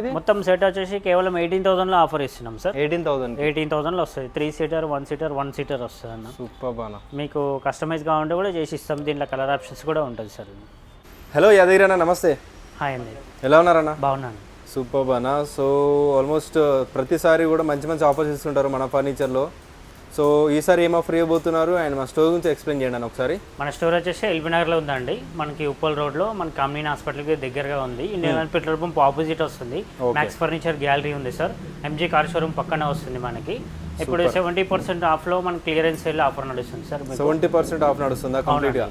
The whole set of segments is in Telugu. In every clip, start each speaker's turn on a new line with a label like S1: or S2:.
S1: ఇది
S2: మొత్తం సెట్ వచ్చేసి కేవలం 18,000లో ఆఫర్ ఇస్తున్నాం సార్.
S1: 18,000
S2: వస్తుంది. 3 సీటర్ 1 సీటర్ 1 సీటర్ వస్తుంది అన్న.
S1: సూపర్ బానా.
S2: మీకు కస్టమైజ్ కావాలంటే కూడా చేసి ఇస్తాం. దీంట్లో కలర్ ఆప్షన్స్ కూడా ఉంటుంది సార్.
S1: హలో యాదగిరి అన్న, నమస్తే.
S2: హాయ్ అండి,
S1: ఎలా ఉన్నారన్న?
S2: బాగున్నాను.
S1: సూపర్ బానా. సో ఆల్మోస్ట్ ప్రతిసారి కూడా మంచి మంచి ఆఫర్స్ ఇస్తుంటారు మన ఫర్నిచర్లో. సో ఈసారి ఏం ఆఫర్ ఇవ్వబోతున్నారు అండ్ మా స్టోర్ గురించి ఎక్స్ప్లెయిన్ చేయండి అన్న ఒకసారి.
S2: మన స్టోర్ వచ్చేసి ఎల్బీ నగర్లో ఉందండి. మనకి ఉప్పల్ రోడ్లో మన కామినీ హాస్పిటల్కి దగ్గరగా ఉంది. ఇండియన్ పెట్రోల్ పంప్ ఆపోజిట్ వస్తుంది. మ్యాక్స్ ఫర్నిచర్ గ్యాలరీ ఉంది సార్. ఎంజీ కార్ షోరూమ్ పక్కనే వస్తుంది మనకి. ఇప్పుడు 70% ఆఫ్లో మన క్లియరెన్స్ సేల్ ఆఫర్ నడుస్తుంది సార్.
S1: 70% ఆఫ్ నడుస్తుందా కంప్లీట్గా?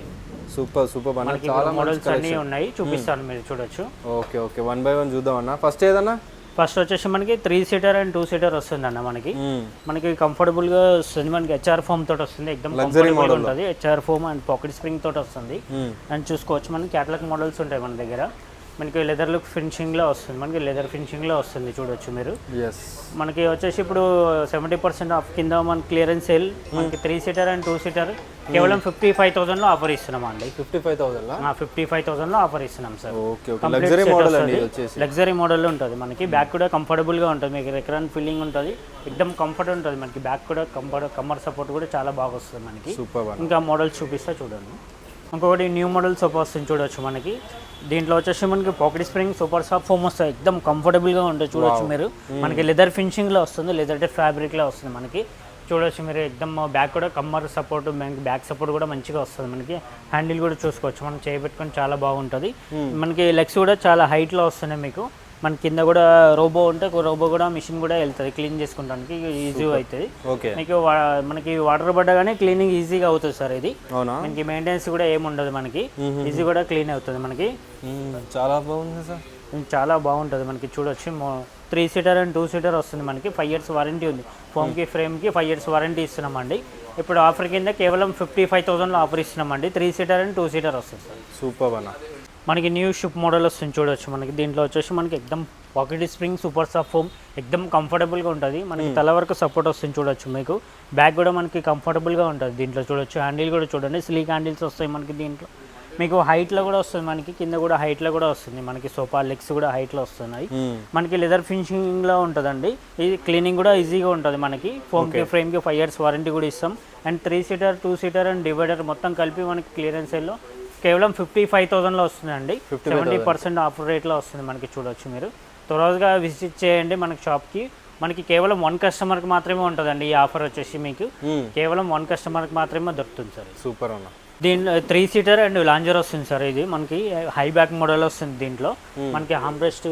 S1: సూపర్ సూపర్ బానా. చాలా
S2: మోడల్స్ అన్నీ ఉన్నాయి, చూపిస్తాను, మీరు చూడొచ్చు.
S1: ఓకే ఓకే, 1 by 1 చూద్దాం అన్న. ఫస్ట్ ఏదన్నా?
S2: ఫస్ట్ వచ్చేసి మనకి 3 సీటర్ అండ్ 2 సీటర్ వస్తుంది అన్న. మనకి కంఫర్టబుల్గా వస్తుంది. మనకి హెచ్ఆర్ ఫోమ్ తోటి వస్తుంది. ఎక్దమ్ కంఫర్టబుల్ ఉంటుంది. HR foam and pocket spring తోటి వస్తుంది. అండ్ చూసుకోవచ్చు, మనకి క్యాటలాగ్ మోడల్స్ ఉంటాయి మన దగ్గర. మనకి లెదర్ లుక్ ఫినిషింగ్లో వస్తుంది. మనకి లెదర్ ఫినిషింగ్లో వస్తుంది, చూడొచ్చు మీరు. మనకి వచ్చేసి ఇప్పుడు 70% ఆఫ్ కింద మన క్లియరెన్స్ సేల్. మనకి 3 సీటర్ అండ్ 2 సీటర్ కేవలం 55,000లో ఆఫర్ ఇస్తున్నాం అండి. 55,000లో ఆఫర్ ఇస్తున్నాం సార్. లగ్జరీ మోడల్ ఉంటుంది. మనకి బ్యాక్ కూడా కంఫర్టబుల్గా ఉంటుంది. మీకు రెక్రాన్ ఫీలింగ్ ఉంటుంది. ఎక్దమ్ కంఫర్ట్ ఉంటుంది. మనకి బ్యాక్ కూడా కమ్మర్ సపోర్ట్ కూడా చాలా బాగా వస్తుంది మనకి. ఇంకా మోడల్స్ చూపిస్తా చూడండి. ఇంకొకటి న్యూ మోడల్ సోఫా వస్తుంది, చూడొచ్చు. మనకి దీంట్లో వచ్చేసి మనకి pocket spring super soft foam వస్తుంది. ఎక్దమ్ కంఫర్టబుల్గా ఉంటుంది, చూడొచ్చు మీరు. మనకి లెదర్ ఫినిషింగ్లో వస్తుంది. లెదర్ ఫ్యాబ్రిక్లో వస్తుంది మనకి, చూడొచ్చు మీరు. ఎక్దమ్ బ్యాక్ కూడా కమ్మర్ సపోర్ట్, బ్యాక్ సపోర్ట్ కూడా మంచిగా వస్తుంది మనకి. హ్యాండిల్ కూడా చూసుకోవచ్చు, మనం చేయబెట్టుకొని చాలా బాగుంటుంది. మనకి లెగ్స్ కూడా చాలా హైట్లో వస్తున్నాయి మీకు. మన కింద కూడా రోబో ఉంటే రోబో కూడా మిషన్ కూడా వెళ్తుంది క్లీన్ చేసుకోవడానికి ఈజీగా అవుతుంది. మీకు మనకి వాటర్ పడ్డగానే క్లీనింగ్ ఈజీగా అవుతుంది సార్. ఇది మనకి మెయింటెనెన్స్ కూడా ఏమి ఉండదు. మనకి ఈజీ కూడా క్లీన్ అవుతుంది మనకి.
S1: చాలా బాగుంది సార్,
S2: చాలా బాగుంటుంది మనకి. చూడొచ్చు, 3 సీటర్ అండ్ 2 సీటర్ వస్తుంది మనకి. 5 years వారంటీ ఉంది. ఫోమ్కి ఫ్రేమ్కి 5 years వారంటీ ఇస్తున్నామండి. ఇప్పుడు ఆఫర్ కింద కేవలం 55,000లో ఆఫర్ ఇస్తున్నామండి. 3 సీటర్ అండ్ 2 సీటర్ వస్తుంది సార్.
S1: సూపర్ అన్న.
S2: మనకి న్యూ షిప్ మోడల్ వస్తుంది, చూడొచ్చు. మనకి దీంట్లో వచ్చేసి మనకి ఎక్దమ్ pocket spring super soft foam ఎక్దమ్ కంఫర్టబుల్గా ఉంటుంది. మనకి తల వరకు సపోర్ట్ వస్తుంది, చూడొచ్చు మీకు. బ్యాక్ కూడా మనకి కంఫర్టబుల్గా ఉంటుంది దీంట్లో, చూడొచ్చు. హ్యాండిల్ కూడా చూడండి, స్లీక్ హ్యాండిల్స్ వస్తాయి మనకి దీంట్లో. మీకు హైట్లో కూడా వస్తుంది మనకి, కింద కూడా హైట్లో కూడా వస్తుంది మనకి. సోఫా లెగ్స్ కూడా హైట్లో వస్తున్నాయి మనకి. లెదర్ ఫినిషింగ్లో ఉంటుందండి. ఇది క్లీనింగ్ కూడా ఈజీగా ఉంటుంది మనకి. ఫోమ్కి ఫ్రేమ్కి 5 years వారంటీ కూడా ఇస్తాం. And 3 seater 2 seater and divider మొత్తం కలిపి మనకి క్లియరెన్స్ సేల్లో కేవలం 55,000లో వస్తుందండి. 70% ఆఫర్ రేట్లో వస్తుంది మనకి, చూడొచ్చు మీరు. త్వరగా విజిట్ చేయండి మనకి షాప్కి. మనకి కేవలం 1 కస్టమర్కి మాత్రమే ఉంటుందండి ఈ ఆఫర్ వచ్చేసి. మీకు కేవలం 1 కస్టమర్కి మాత్రమే దొరుకుతుంది సార్.
S1: సూపర్ అన్న.
S2: దీంట్లో 3 సీటర్ అండ్ లాంజర్ వస్తుంది సార్. ఇది మనకి హై బ్యాక్ మోడల్ వస్తుంది. దీంట్లో మనకి హార్మ్రెస్ట్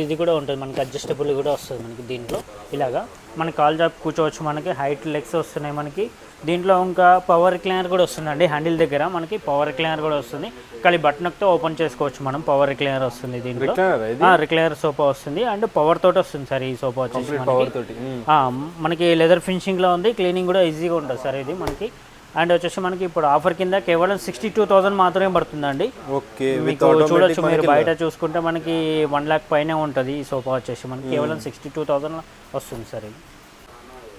S2: ఇది కూడా ఉంటుంది మనకి. అడ్జస్టబుల్ కూడా వస్తుంది మనకి దీంట్లో. ఇలాగా మనకి కాల్ జాబ్ కూర్చోవచ్చు. మనకి హైట్ లెగ్స్ వస్తున్నాయి మనకి. దీంట్లో ఇంకా పవర్ రిక్లైనర్ కూడా వస్తుందండి. హ్యాండిల్ దగ్గర మనకి పవర్ రిక్లైనర్ కూడా వస్తుంది. కానీ బటన్తో ఓపెన్ చేసుకోవచ్చు మనం. పవర్ రిక్లైనర్ వస్తుంది దీంట్లో. రిక్లైనర్ సోఫా వస్తుంది అండ్ పవర్ తోటి వస్తుంది సార్. ఈ సోఫా వచ్చేసి మనకి లెదర్ ఫినిషింగ్లో ఉంది. క్లీనింగ్ కూడా ఈజీగా ఉంటుంది సార్ ఇది మనకి. అండ్ వచ్చేసి మనకి ఇప్పుడు ఆఫర్ కింద కేవలం 62,000 మాత్రమే పడుతుందండి. మీకు చూడొచ్చు మీరు. బయట చూసుకుంటే మనకి 1 lakh పైనే ఉంటుంది ఈ సోఫా వచ్చేసి. మనకి కేవలం 62,000 వస్తుంది సార్. ఇది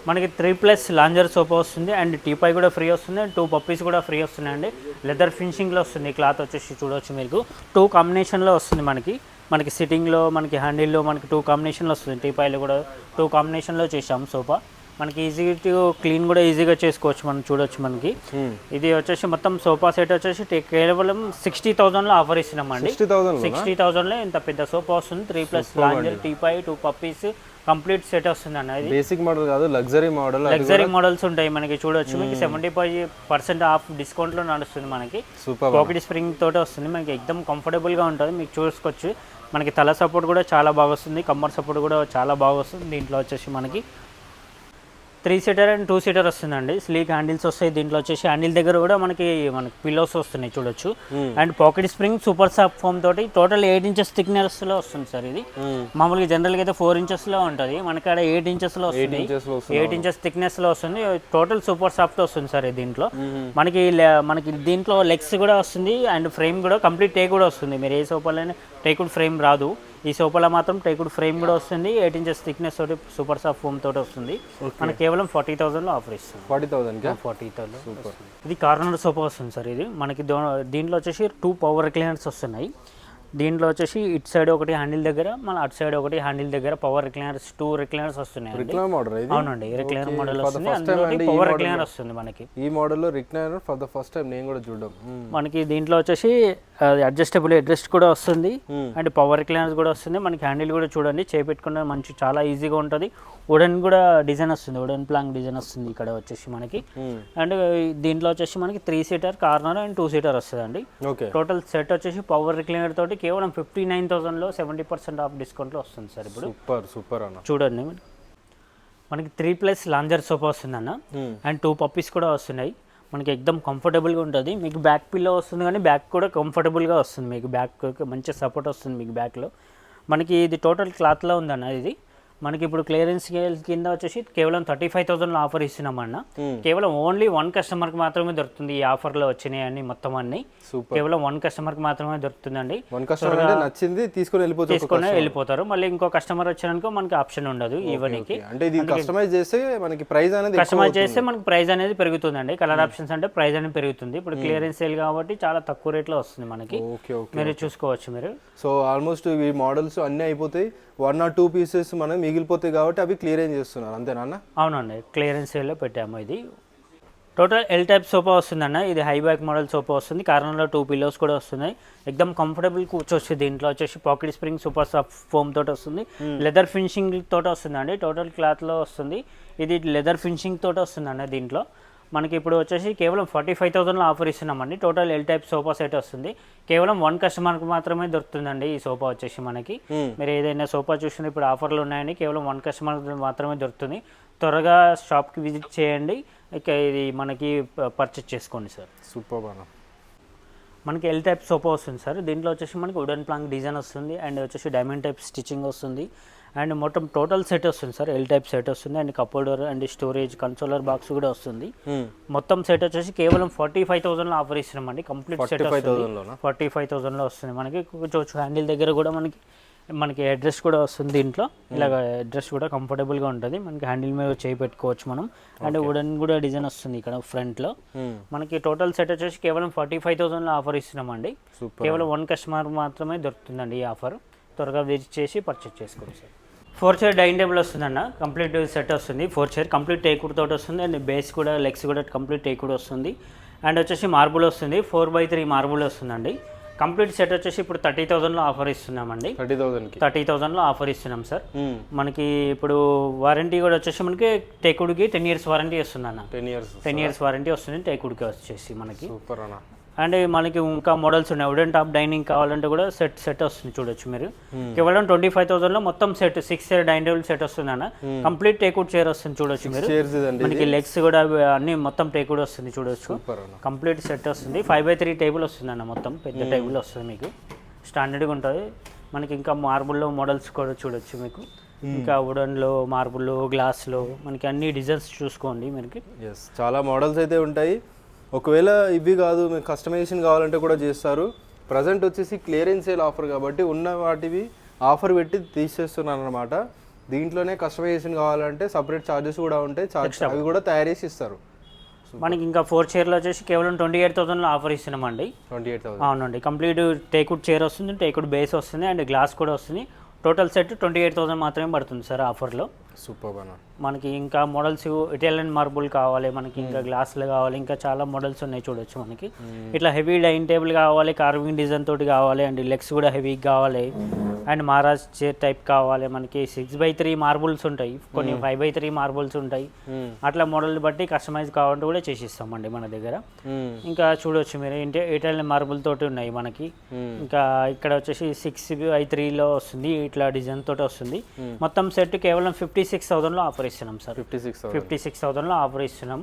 S2: మనకి 3+ లాంజర్ సోఫా వస్తుంది అండ్ టీపాయ్ కూడా ఫ్రీ వస్తుంది. 2 పప్పీస్ కూడా ఫ్రీ వస్తున్నాయండి. లెదర్ ఫినిషింగ్లో వస్తుంది. క్లాత్ వచ్చేసి చూడవచ్చు మీకు. 2 కాంబినేషన్లో వస్తుంది మనకి సిట్టింగ్లో మనకి హ్యాండిల్లో మనకి 2 కాంబినేషన్లో వస్తుంది. టీపాయ్లో కూడా 2 కాంబినేషన్లో చేసాం సోఫా. మనకి ఈజీగా క్లీన్ కూడా ఈజీగా చేసుకోవచ్చు మనం, చూడొచ్చు మనకి. ఇది వచ్చేసి మొత్తం సోఫా సెట్ వచ్చేసి కేవలం 60,000లో ఆఫర్ ఇస్తున్నామండి. 60,000లో ఇంత పెద్ద సోఫా వస్తుంది. 3+ lounger, teapoy, 2 puppies complete set వస్తుంది అన్నది.
S1: బేసిక్ మోడల్ కాదు, లగ్జరీ
S2: మోడల్స్ ఉంటాయి మనకి, చూడొచ్చు. మీకు 70% ఆఫ్ డిస్కౌంట్లో నడుస్తుంది మనకి. పాకెట్ స్ప్రింగ్ తోటి వస్తుంది మనకి. ఎక్దమ్ కంఫర్టబుల్గా ఉంటుంది మీకు, చూసుకోవచ్చు. మనకి తల సపోర్ట్ కూడా చాలా బాగా వస్తుంది. కమ్మర్ సపోర్ట్ కూడా చాలా బాగా వస్తుంది. దీంట్లో వచ్చేసి మనకి 3 సీటర్ అండ్ 2 సీటర్ వస్తుందండి. స్లీక్ హ్యాండిల్స్ వస్తాయి. దీంట్లో వచ్చేసి హ్యాండిల్ దగ్గర కూడా మనకి పిల్లోస్ వస్తున్నాయి, చూడొచ్చు. And pocket spring super soft foam తోటి టోటల్ 8 inches థిక్నెస్లో వస్తుంది సార్. ఇది మామూలుగా జనరల్గా అయితే 4 inchesలో ఉంటుంది. మనకి అక్కడ 8 inchesలో వస్తుంది. 8 inches థిక్నెస్లో వస్తుంది. టోటల్ సూపర్ సాఫ్ట్ వస్తుంది సార్ దీంట్లో. మనకి దీంట్లో లెగ్స్ కూడా వస్తుంది అండ్ ఫ్రేమ్ కూడా కంప్లీట్ టేక్ కూడా వస్తుంది. మీరు ఏ సోఫాలైనా టేకుడ్ ఫ్రేమ్ రాదు. ఈ సోఫాలో మాత్రం టేకుడ్ ఫ్రేమ్ కూడా వస్తుంది. 8 inches థిక్నెస్ తోటి సూపర్ సాఫ్ట్ ఫోమ్ తోటి వస్తుంది. మనకి కేవలం 40,000లో ఆఫర్ ఇస్తుంది. 40,000. ఇది కార్నర్ సోఫా వస్తుంది సార్. ఇది మనకి దీంట్లో వచ్చేసి 2 పవర్ రిక్లైనర్స్ వస్తున్నాయి. దీంట్లో వచ్చేసి ఇటు సైడ్ ఒకటి హ్యాండిల్ దగ్గర, మళ్ళీ అటు సైడ్ ఒకటి హ్యాండిల్ దగ్గర పవర్ రిక్లైనర్స్ 2 రిక్లైనర్స్ వస్తున్నాయి.
S1: రిక్లైనర్ మోడల్ ఇది.
S2: అవునండి, రిక్లైనర్ మోడల్ వస్తుంది, అందులో పవర్ రిక్లైనర్ వస్తుంది మనకి.
S1: ఈ మోడల్లో recliner for the first time నేను కూడా చూడడం.
S2: మనకి దీంట్లో వచ్చేసి అడ్జస్టబుల్ హెడ్రెస్ట్ కూడా వస్తుంది అండ్ పవర్ రిక్లైనర్స్ కూడా వస్తుంది. మనకి హ్యాండిల్ కూడా చూడండి చేపెట్టుకున్న మంచి చాలా ఈజీగా ఉంటుంది. వుడెన్ కూడా డిజైన్ వస్తుంది, వుడెన్ ప్లాంక్ డిజైన్ వస్తుంది ఇక్కడ వచ్చేసి మనకి. అండ్ దీంట్లో వచ్చేసి మనకి 3 సీటర్ కార్నర్ అండ్ 2 సీటర్ వస్తుందండి. టోటల్ సెట్ వచ్చేసి పవర్ రిక్లైనర్ తోటి కేవలం 59,000లో 70% ఆఫ్ డిస్కౌంట్లో వస్తుంది సార్. ఇప్పుడు
S1: సూపర్ అన్న,
S2: చూడండి మనకి 3+ లాంజర్ సోఫా వస్తుంది అన్న, అండ్ 2 పప్పీస్ కూడా వస్తున్నాయి. మనకి ఎక్దమ్ కంఫర్టబుల్గా ఉంటుంది. మీకు బ్యాక్ పిల్లో వస్తుంది, కానీ బ్యాక్ కూడా కంఫర్టబుల్గా వస్తుంది. మీకు బ్యాక్ మంచి సపోర్ట్ వస్తుంది మీకు బ్యాక్లో. మనకి ఇది టోటల్ క్లాత్లో ఉందన్న. ఇది మనకి ఇప్పుడు క్లియరెన్స్ కింద వచ్చేసి కేవలం 35,000లో ఆఫర్ ఇస్తున్నామన్న. కేవలం ఓన్లీ 1 కస్టమర్కి మాత్రమే దొరుకుతుంది ఈ ఆఫర్లో వచ్చినాయి అన్ని మొత్తం అన్ని. కేవలం 1 కస్టమర్కి మాత్రమే దొరుకుతుందండి.
S1: నచ్చింది తీసుకొని
S2: వెళ్ళిపోతారు. మళ్ళీ ఇంకో కస్టమర్ వచ్చారనుకో మనకి ఆప్షన్ ఉండదు ఈవెనికి.
S1: కస్టమైజ్ చేస్తే మనకి ప్రైస్
S2: అనేది పెరుగుతుందండి. కలర్ ఆప్షన్స్ అంటే ప్రైస్ అనేది పెరుగుతుంది. ఇప్పుడు క్లియరెన్స్ సేల్ కాబట్టి చాలా తక్కువ రేట్లో వస్తుంది మనకి. మీరు చూసుకోవచ్చు మీరు.
S1: సో ఆల్మోస్ట్ ఈ మోడల్స్ అన్నీ అయిపోతాయి, 1 or 2 పీసెస్ మనం మిగిలిపోతాయి కాబట్టి అవి క్లియరెన్స్ చేస్తున్నారు అంతేనా?
S2: అవునండి, క్లియరెన్స్ సేల్లో పెట్టాము. ఇది టోటల్ ఎల్ టైప్ సోఫా వస్తుందన్న. ఇది హై బ్యాక్ మోడల్ సోఫా వస్తుంది. కార్నర్లో 2 పిల్లోస్ కూడా వస్తున్నాయి. ఎక్దమ్ కంఫర్టబుల్ కూర్చోవచ్చు. దీంట్లో వచ్చేసి pocket spring super soft foam తోటి వస్తుంది. లెదర్ ఫినిషింగ్ తోటి వస్తుందండి. టోటల్ క్లాత్లో వస్తుంది. ఇది లెదర్ ఫినిషింగ్ తోటి వస్తుందండి. దీంట్లో మనకి ఇప్పుడు వచ్చేసి కేవలం 45,000లో ఆఫర్ ఇస్తున్నామండి. Total L type sofa set వస్తుంది. కేవలం 1 కస్టమర్కి మాత్రమే దొరుకుతుందండి ఈ సోఫా వచ్చేసి మనకి. మీరు ఏదైనా సోఫా చూసిన ఇప్పుడు ఆఫర్లు ఉన్నాయని కేవలం 1 కస్టమర్కి మాత్రమే దొరుకుతుంది. త్వరగా షాప్కి విజిట్ చేయండి, ఇక ఇది మనకి పర్చేస్ చేసుకోండి సార్.
S1: సూపర్ అన్న.
S2: మనకి ఎల్ టైప్ సోఫా వస్తుంది సార్. దీంట్లో వచ్చేసి మనకి వుడెన్ ప్లాంక్ డిజైన్ వస్తుంది అండ్ వచ్చేసి డైమండ్ టైప్ స్టిచ్చింగ్ వస్తుంది. అండ్ మొత్తం టోటల్ సెట్ వస్తుంది సార్. ఎల్ టైప్ సెట్ వస్తుంది and cupboard and storage consoler box కూడా వస్తుంది. మొత్తం సెట్ వచ్చేసి కేవలం 45,000లో ఆఫర్ ఇస్తున్నామండి. కంప్లీట్ సెట్ 45,000లో వస్తుంది మనకి. కొంచెం హ్యాండిల్ దగ్గర కూడా మనకి అడ్రస్ కూడా వస్తుంది. దీంట్లో ఇలాగ అడ్రస్ కూడా కంఫర్టబుల్గా ఉంటుంది. మనకి హ్యాండిల్ మీద చేయి పెట్టుకోవచ్చు మనం. అండ్ వుడెన్ కూడా డిజైన్ వస్తుంది ఇక్కడ ఫ్రంట్లో. మనకి టోటల్ సెట్ వచ్చేసి కేవలం 45,000లో ఆఫర్ ఇస్తున్నామండి. కేవలం 1 కస్టమర్ మాత్రమే దొరుకుతుందండి ఈ ఆఫర్. త్వరగా విజిట్ చేసి పర్చేస్ చేసుకోండి సార్. 4 చైర్ డైనింగ్ టేబుల్ వస్తుందన్న. కంప్లీట్ సెట్ వస్తుంది. 4 చైర్ కంప్లీట్ టేకుడ్ తోటి వస్తుంది అండ్ బేస్ కూడా లెగ్స్ కూడా కంప్లీట్ టేకుడ్ వస్తుంది. అండ్ వచ్చేసి మార్బుల్ వస్తుంది. 4x3 మార్బుల్ వస్తుందండి. కంప్లీట్ సెట్ వచ్చేసి ఇప్పుడు 30,000లో ఆఫర్ ఇస్తున్నామండి. 30,000లో ఆఫర్ ఇస్తున్నాం సార్. మనకి ఇప్పుడు వారంటీ కూడా వచ్చేసి మనకి టేకుడ్కి 10 years వారంటీ వస్తుంది అన్న. 10 years వారంటీ వస్తుంది టేకుడ్కి వచ్చేసి మనకి. అండ్ మనకి ఇంకా మోడల్స్ ఉన్నాయి. వుడెన్ టాప్ డైనింగ్ కావాలంటే కూడా సెట్ వస్తుంది చూడొచ్చు మీరు. కేవలం 25,000లో మొత్తం set 6 chair dining table set వస్తుంది అన్న. కంప్లీట్ టేకుడ్ చైర్ వస్తుంది చూడొచ్చు మీరు. మనకి లెగ్స్ కూడా అన్ని మొత్తం టేకుడ్ వస్తుంది చూడొచ్చు. కంప్లీట్ సెట్ వస్తుంది. 5x3 టేబుల్ వస్తుంది అన్న. మొత్తం పెద్ద టేబుల్ వస్తుంది మీకు. స్టాండర్డ్గా ఉంటుంది మనకి. ఇంకా మార్బుల్లో మోడల్స్ కూడా చూడొచ్చు మీకు. ఇంకా వుడెన్లో, మార్బుల్లో, గ్లాస్లో మనకి అన్ని డిజైన్స్ చూసుకోండి మనకి.
S1: చాలా మోడల్స్ అయితే ఉంటాయి. ఒకవేళ ఇవి కాదు మీకు కస్టమైజేషన్ కావాలంటే కూడా చేస్తారు. ప్రజెంట్ వచ్చేసి క్లియరెన్స్ సేల్ ఆఫర్ కాబట్టి ఉన్న వాటివి ఆఫర్ పెట్టి తీసేస్తున్నారు అనమాట. దీంట్లోనే కస్టమైజేషన్ కావాలంటే సపరేట్ ఛార్జెస్ కూడా ఉంటాయి. అవి కూడా తయారు చేసి ఇస్తారు.
S2: మనకి ఇంకా 4 చైర్లో వచ్చేసి కేవలం 28,000లో ఆఫర్ ఇస్తున్నామండి.
S1: 28,000
S2: అవునండి. కంప్లీట్ టేకుడ్ చైర్ వస్తుంది, టేకుడ్ బేస్ వస్తుంది అండ్ గ్లాస్ కూడా వస్తుంది. టోటల్ సెట్ 28,000 మాత్రమే పడుతుంది సార్ ఆఫర్లో.
S1: సూపర్ అన్న.
S2: మనకి ఇంకా మోడల్స్ ఇటాలియన్ మార్బుల్ కావాలి మనకి, ఇంకా గ్లాసులు కావాలి, ఇంకా చాలా మోడల్స్ ఉన్నాయి చూడొచ్చు మనకి. ఇట్లా హెవీ డైనింగ్ టేబుల్ కావాలి, కార్వింగ్ డిజైన్ తోటి కావాలి అండ్ లెగ్స్ కూడా హెవీ కావాలి అండ్ మహారాజ్ చైర్ టైప్ కావాలి మనకి. 6x3 మార్బుల్స్ ఉంటాయి, కొన్ని 5x3 మార్బుల్స్ ఉంటాయి. అట్లా మోడల్ బట్టి కస్టమైజ్ కావాలంటే కూడా చేసిస్తామండి మన దగ్గర. ఇంకా చూడొచ్చు మీరు ఇటాలియన్ మార్బుల్ తోటి ఉన్నాయి మనకి. ఇంకా ఇక్కడ వచ్చేసి 6x3లో వస్తుంది, ఇట్లా డిజైన్ తోటి వస్తుంది. మొత్తం సెట్ కేవలం 56,000లో ఆఫర్ ఇస్తున్నాం సార్. 56,000లో ఆఫర్ ఇస్తున్నాం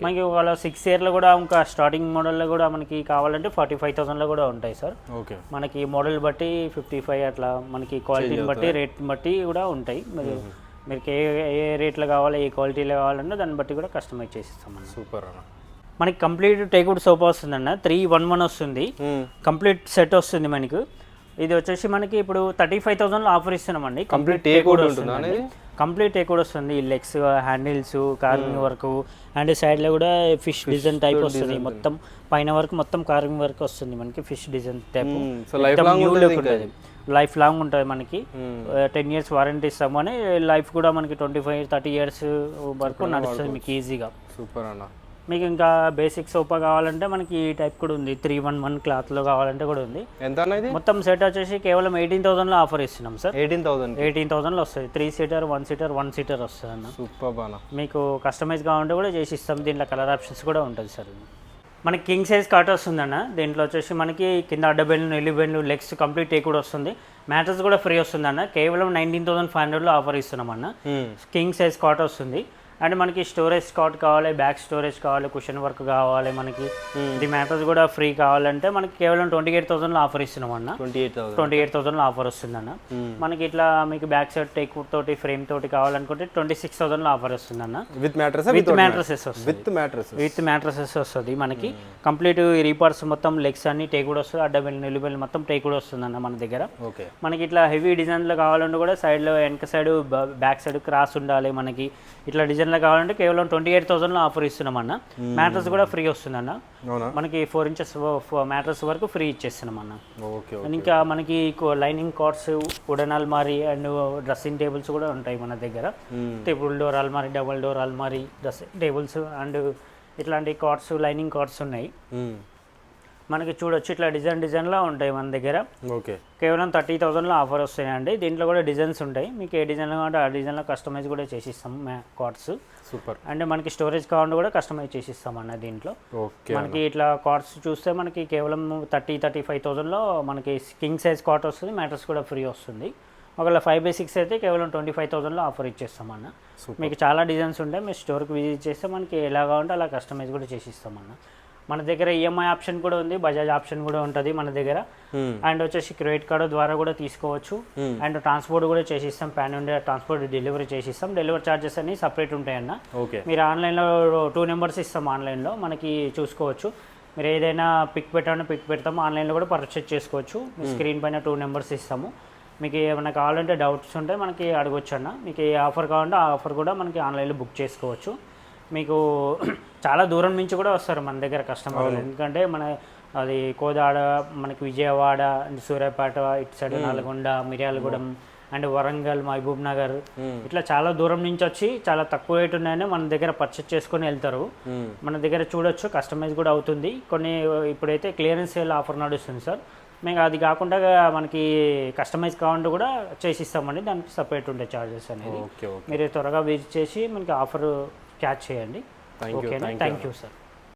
S2: మనకి. వాళ్ళ 6 ఇయర్లో కూడా ఇంకా స్టార్టింగ్ మోడల్లో కూడా మనకి కావాలంటే 45,000లో కూడా ఉంటాయి సార్. మనకి మోడల్ బట్టి 55 అట్లా మనకి క్వాలిటీని బట్టి రేట్ని బట్టి కూడా ఉంటాయి. మీకు ఏ రేట్లో కావాలో ఏ క్వాలిటీలో కావాలన్నా దాన్ని బట్టి కూడా కస్టమైజ్ చేసిస్తాం.
S1: సూపర్ అన్న.
S2: మనకి కంప్లీట్ టేకుడ్ సోఫా వస్తుందన్న. 311 వస్తుంది. కంప్లీట్ సెట్ వస్తుంది మనకు. ఇది వచ్చేసి మనకి ఇప్పుడు 35,000లో ఆఫర్ ఇస్తున్నామండి. కంప్లీట్ టేకుడ్ వస్తుంది. కంప్లీట్ టేక్ కూడా వస్తుంది. ఈ legs, handles, carving work and సైడ్లో కూడా ఫిష్ డిజైన్ టైప్ వస్తుంది. మొత్తం పైన వరకు మొత్తం కార్వింగ్ వర్క్ వస్తుంది మనకి, fish design type. Life long ఉంటుంది మనకి. 10 years వారంటీ ఇస్తాము అని, లైఫ్ కూడా మనకి 25-30 years వరకు నడుస్తుంది మీకు ఈజీగా.
S1: సూపర్ అన్న.
S2: మీకు ఇంకా బేసిక్ సోఫా కావాలంటే మనకి ఈ టైప్ కూడా ఉంది. 311 క్లాత్లో కావాలంటే కూడా ఉంది.
S1: ఎంత అన్న ఇది?
S2: మొత్తం సెట్ వచ్చేసి కేవలం 18,000లో ఆఫర్ ఇస్తున్నాం సార్.
S1: 18,000లో
S2: వస్తుంది. 3 seater, 1 seater, 1 seater వస్తుంది అన్న.
S1: సూపర్ బాగా.
S2: మీకు కస్టమైజ్ కావాలంటే కూడా చేసి ఇస్తాం. దీంట్లో కలర్ ఆప్షన్స్ కూడా ఉంటుంది సార్. మనకి కింగ్ సైజ్ కాట్ వస్తుందన్న. దీంట్లో వచ్చేసి మనకి కింద అడ్డబెల్లు, ఎల్లిబెల్లు, లెగ్స్ కంప్లీట్ టేక్ కూడా వస్తుంది. మ్యాట్రస్ కూడా ఫ్రీ వస్తుందన్న. కేవలం 19,500లో ఆఫర్ ఇస్తున్నాం అన్న. కింగ్ సైజ్ కాట్ వస్తుంది. అండ్ మనకి స్టోరేజ్ కాట్ కావాలి, బ్యాక్ స్టోరేజ్ కావాలి, కుషన్ వర్క్ కావాలి మనకి. ఇది మ్యాట్రస్ కూడా ఫ్రీ కావాలంటే మనకి కేవలం 28,000లో ఆఫర్ ఇస్తున్నాం అన్న. 28,000లో ఆఫర్ వస్తుందన్న. మనకి ఇట్లా మీకు బ్యాక్ సైడ్ టేక్ తోటి, ఫ్రేమ్ తోటి కావాలనుకుంటే 26,000లో ఆఫర్ వస్తుందన్న. విత్ మ్యాట్రసెస్ వస్తుంది మనకి. కంప్లీట్ రీపార్ట్స్ మొత్తం లెగ్స్ అన్ని టేక్ కూడా వస్తుంది. అడ్డబెల్లు, నిలుబెల్లు మొత్తం టేక్ కూడా వస్తుందన్న మన దగ్గర. మనకి ఇట్లా హెవీ డిజైన్లో కావాలంటే కూడా సైడ్లో వెనక సైడ్, బ్యాక్ సైడ్ క్రాస్ ఉండాలి మనకి. ఇట్లా డిజైన్లో కావాలంటే కేవలం 28,000లో ఆఫర్ ఇస్తున్నాం అన్న. మ్యాట్రస్ కూడా ఫ్రీ వస్తుందన్న. మనకి 4 inches మ్యాట్రస్ వరకు ఫ్రీ ఇచ్చేస్తున్నాం అన్న. ఇంకా మనకి లైనింగ్ కార్డ్స్, వుడెన్ అల్మారీ అండ్ డ్రెస్సింగ్ టేబుల్స్ కూడా ఉంటాయి మన దగ్గర. ట్రిపుల్ డోర్ అల్మారీ, డబుల్ డోర్ అల్మారీ, డ్రెస్సింగ్ టేబుల్స్ అండ్ ఇట్లాంటి కార్డ్స్, లైనింగ్ కార్డ్స్ ఉన్నాయి మనకి. చూడొచ్చు ఇట్లా డిజైన్లో ఉంటాయి మన దగ్గర. కేవలం 30,000లో ఆఫర్ వస్తాయండి. దీంట్లో కూడా డిజైన్స్ ఉంటాయి. మీకు ఏ డిజైన్లో కావాలంటే ఆ డిజైన్లో కస్టమైజ్ కూడా చేసిస్తాం కార్డ్స్.
S1: సూపర్.
S2: అండ్ మనకి స్టోరేజ్ కావాలంటే కూడా కస్టమైజ్ చేసిస్తాం అన్న. దీంట్లో మనకి ఇట్లా కార్డ్స్ చూస్తే మనకి కేవలం 30-35,000లో మనకి కింగ్ సైజ్ కార్డ్ వస్తుంది. మ్యాట్రస్ కూడా ఫ్రీ వస్తుంది. ఒకవేళ 5/6 అయితే కేవలం 25,000లో ఆఫర్ ఇచ్చేస్తామన్న. మీకు చాలా డిజైన్స్ ఉంటాయి. మీరు స్టోర్కి విజిట్ చేస్తే మనకి ఎలా కావాలంటే అలా కస్టమైజ్ కూడా చేసిస్తామన్న. మన దగ్గర ఈఎంఐ ఆప్షన్ కూడా ఉంది, బజాజ్ ఆప్షన్ కూడా ఉంటుంది మన దగ్గర. అండ్ వచ్చేసి క్రెడిట్ కార్డు ద్వారా కూడా తీసుకోవచ్చు. అండ్ ట్రాన్స్పోర్ట్ కూడా చేసిస్తాం. పాన్ ఇండియా ట్రాన్స్పోర్ట్ డెలివరీ చేసిస్తాం. డెలివరీ ఛార్జెస్ అన్ని సపరేట్ ఉంటాయన్న. మీరు ఆన్లైన్లో 2 numbers ఇస్తాం. ఆన్లైన్లో మనకి చూసుకోవచ్చు. మీరు ఏదైనా పిక్ పెడతాము. ఆన్లైన్లో కూడా పర్చేజ్ చేసుకోవచ్చు. స్క్రీన్ పైన 2 numbers ఇస్తాము. మీకు ఏమైనా కావాలంటే డౌట్స్ ఉంటే మనకి అడగొచ్చు అన్న. మీకు ఏ ఆఫర్ కావాలంటే ఆ ఆఫర్ కూడా మనకి ఆన్లైన్లో బుక్ చేసుకోవచ్చు. మీకు చాలా దూరం నుంచి కూడా వస్తారు మన దగ్గర కస్టమర్లు. ఎందుకంటే మన అది కోదాడ, మనకి విజయవాడ, సూర్యాపేట, ఇటు సైడ్ నల్గొండ, మిర్యాలగూడెం అండ్ వరంగల్, మహబూబ్ నగర్, ఇట్లా చాలా దూరం నుంచి వచ్చి చాలా తక్కువ రేట్ ఉన్నాయని మన దగ్గర పర్చేస్ చేసుకొని వెళ్తారు. మన దగ్గర చూడొచ్చు, కస్టమైజ్ కూడా అవుతుంది. కొన్ని ఇప్పుడైతే క్లియరెన్స్ సేల్ ఆఫర్ నడుస్తుంది సార్. మేము అది కాకుండా మనకి కస్టమైజ్ కావాలంటే కూడా చేసిస్తామండి. దానికి సపరేట్ ఉంటాయి ఛార్జెస్ అనేది. మీరు త్వరగా విజిట్ చేసి మనకి ఆఫర్ క్యాచ్ చేయండి. ఓకేనా? Thank you sir.